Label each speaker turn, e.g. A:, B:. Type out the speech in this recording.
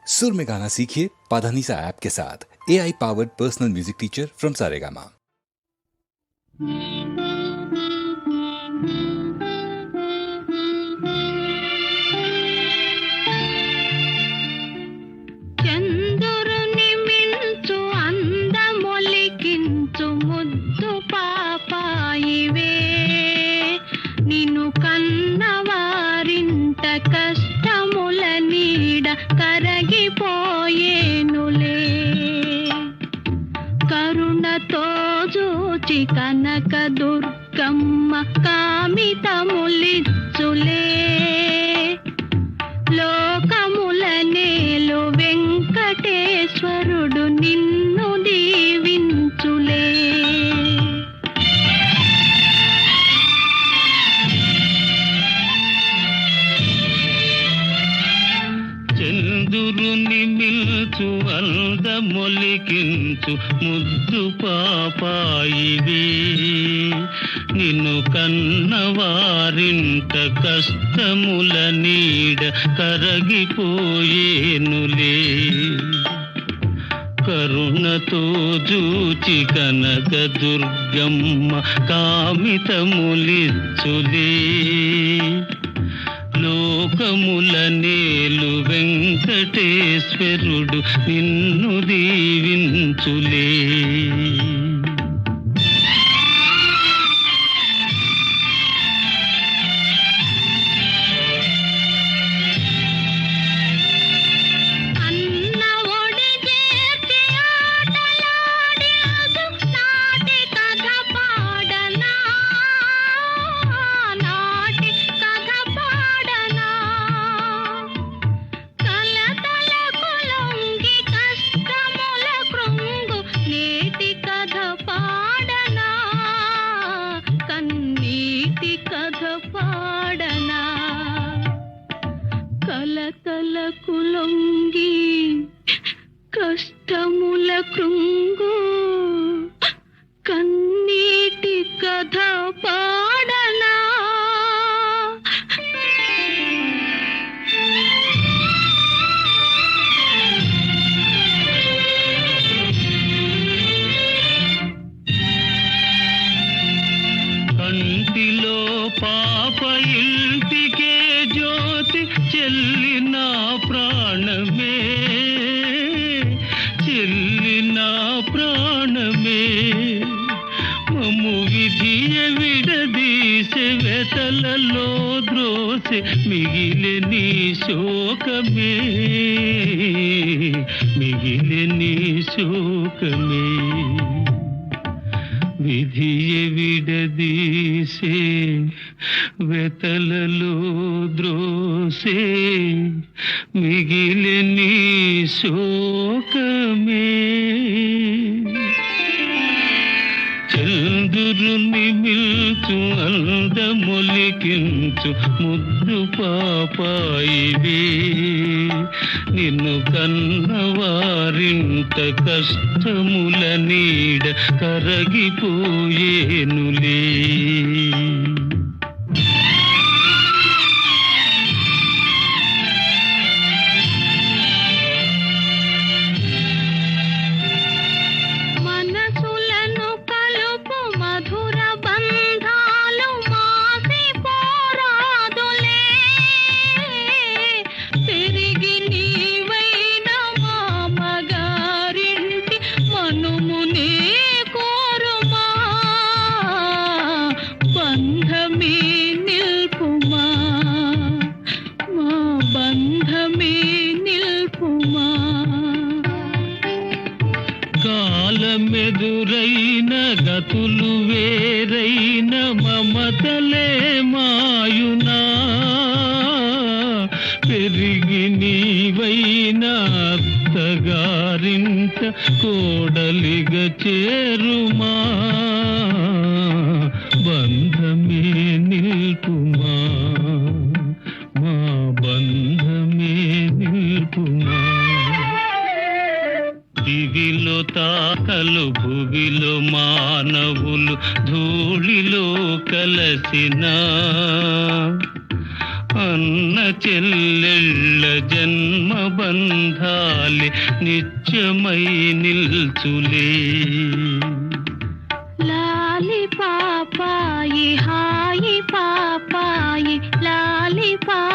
A: सुर में गाना सीखिए पाधानीसा ऐप के साथ। AI powered personal music teacher from Saregama.
B: చంద్రుని మించు అందమొలికించు ముద్దు పాపాయివే, నిన్ను కన్నవారింట కష్టముల నీడ కరగిపోయేనులే. కరుణతో చూచి కనక దుర్గమ్మ కామితములిచ్చులే. లోకముల నేలు వెంకటేశ్వరుడు నిన్ను దీవించులే.
C: చంద్రుని మిల్చు అందమొలికించు ముద్దు పాపాయివే, నిన్ను కన్నవారింట కష్టముల నీడ కరగిపోయేనులే. కరుణతో జూచి కనక దుర్గమ్మ కామితములిచ్చులే. లోకముల నేలు వెంకటేశ్వరుడు నిన్ను దీవించులే. కలతలకు లొంగి కష్టముల కృంగు కన్నీటి కథ పాడనా. కంటిలో పాప ఇంటికే జ్యోతి చెల్లిన ప్రాణమే, చెల్లిన ప్రాణమే. మమ్ము విధియ విడదీసే వెతలలో ద్రోసె మిగిలే నీ శోకమే, మిగిలే నీ శోకమే. విధియ విడదీసే వెతలలో ద్రోసే మిగిలే నీ శోకమే. చంద్రుని మిల్చు అందమొలికించు ముద్దు పాపాయివే, నిన్ను కన్నవారింట కష్టముల నీడ కరగిపోయేనులే. కాలమెదురైన గతులు వేరైన మమతలే మాయునా, పెరిగి నీవైన అత్తగారింట కోడలిగా చేరుమా. బంధమే నిల్పుమా, మా బంధమే నిల్పుమా. దివిలో తాకలు భువిలో మానవులు ధూళిలో కలసిన అన్న చెల్లెళ్ళ జన్మ బంధాలే నిత్యమై నిల్చులే.
B: లాలి పాపాయి హాయి పాపాయి లాలి పాపాయి